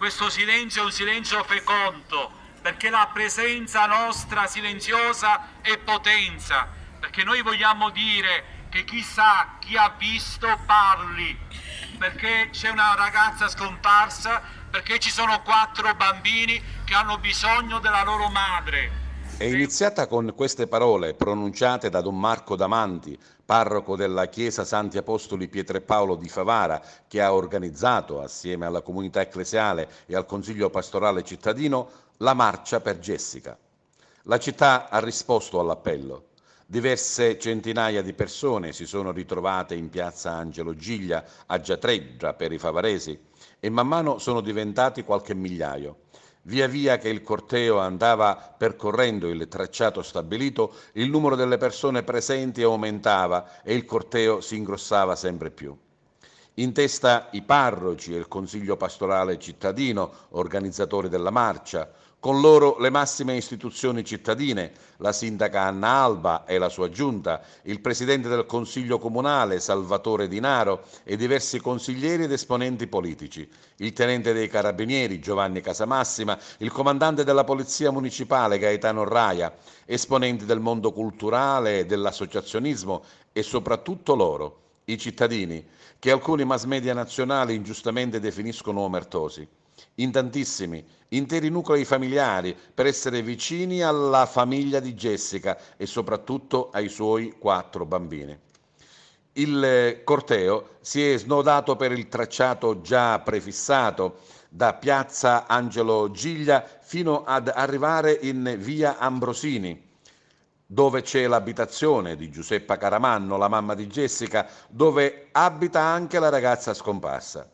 questo silenzio è un silenzio fecondo, perché la presenza nostra silenziosa è potenza, perché noi vogliamo dire che chi sa, chi ha visto parli, perché c'è una ragazza scomparsa, perché ci sono 4 bambini che hanno bisogno della loro madre. È iniziata con queste parole pronunciate da Don Marco Damanti, parroco della Chiesa Santi Apostoli Pietro e Paolo di Favara, che ha organizzato, assieme alla comunità ecclesiale e al Consiglio pastorale cittadino, la Marcia per Jessica. La città ha risposto all'appello. Diverse centinaia di persone si sono ritrovate in piazza Angelo Giglia, a Giatreggia per i favaresi, e man mano sono diventati qualche migliaio. Via via che il corteo andava percorrendo il tracciato stabilito, il numero delle persone presenti aumentava e il corteo si ingrossava sempre più. In testa i parroci e il consiglio pastorale cittadino, organizzatori della marcia, con loro le massime istituzioni cittadine, la sindaca Anna Alba e la sua giunta, il presidente del consiglio comunale Salvatore Dinaro e diversi consiglieri ed esponenti politici, il tenente dei carabinieri Giovanni Casamassima, il comandante della polizia municipale Gaetano Raia, esponenti del mondo culturale e dell'associazionismo e soprattutto loro, i cittadini, che alcuni mass media nazionali ingiustamente definiscono omertosi. In tantissimi, interi nuclei familiari per essere vicini alla famiglia di Jessica e soprattutto ai suoi 4 bambini. Il corteo si è snodato per il tracciato già prefissato da piazza Angelo Giglia fino ad arrivare in via Ambrosini, dove c'è l'abitazione di Giuseppa Caramanno, la mamma di Jessica, dove abita anche la ragazza scomparsa.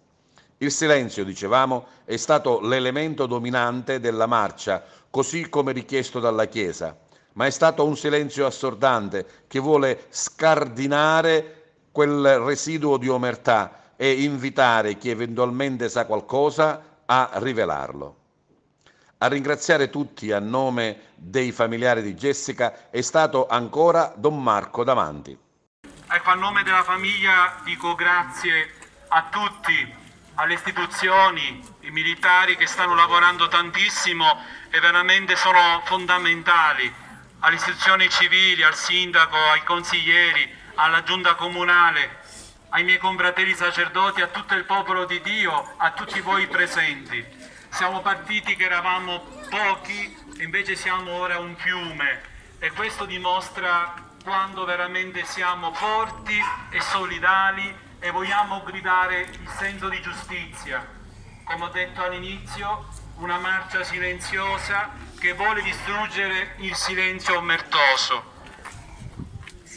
Il silenzio, dicevamo, è stato l'elemento dominante della marcia, così come richiesto dalla Chiesa, ma è stato un silenzio assordante che vuole scardinare quel residuo di omertà e invitare chi eventualmente sa qualcosa a rivelarlo. A ringraziare tutti a nome dei familiari di Jessica è stato ancora Don Marco Damanti. Ecco, a nome della famiglia dico grazie a tutti, alle istituzioni, i militari che stanno lavorando tantissimo e veramente sono fondamentali, alle istituzioni civili, al sindaco, ai consiglieri, alla giunta comunale, ai miei confratelli sacerdoti, a tutto il popolo di Dio, a tutti voi presenti. Siamo partiti che eravamo pochi, invece siamo ora un fiume e questo dimostra quando veramente siamo forti e solidali e vogliamo gridare il senso di giustizia. Come ho detto all'inizio, una marcia silenziosa che vuole distruggere il silenzio omertoso.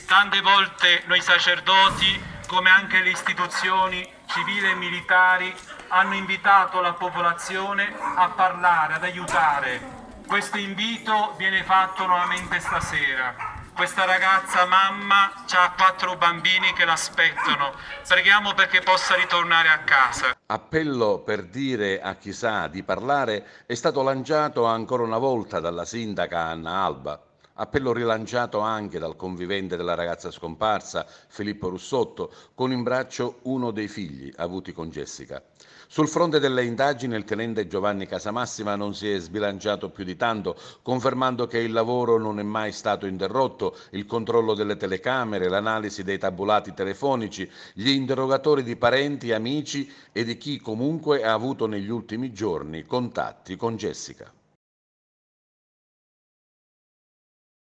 Tante volte noi sacerdoti, come anche le istituzioni civili e militari, hanno invitato la popolazione a parlare, ad aiutare. Questo invito viene fatto nuovamente stasera. Questa ragazza mamma ha 4 bambini che l'aspettano. Preghiamo perché possa ritornare a casa. Appello per dire a chi sa di parlare è stato lanciato ancora una volta dalla sindaca Anna Alba. Appello rilanciato anche dal convivente della ragazza scomparsa, Filippo Russotto, con in braccio uno dei figli avuti con Jessica. Sul fronte delle indagini il tenente Giovanni Casamassima non si è sbilanciato più di tanto, confermando che il lavoro non è mai stato interrotto, il controllo delle telecamere, l'analisi dei tabulati telefonici, gli interrogatori di parenti, amici e di chi comunque ha avuto negli ultimi giorni contatti con Jessica.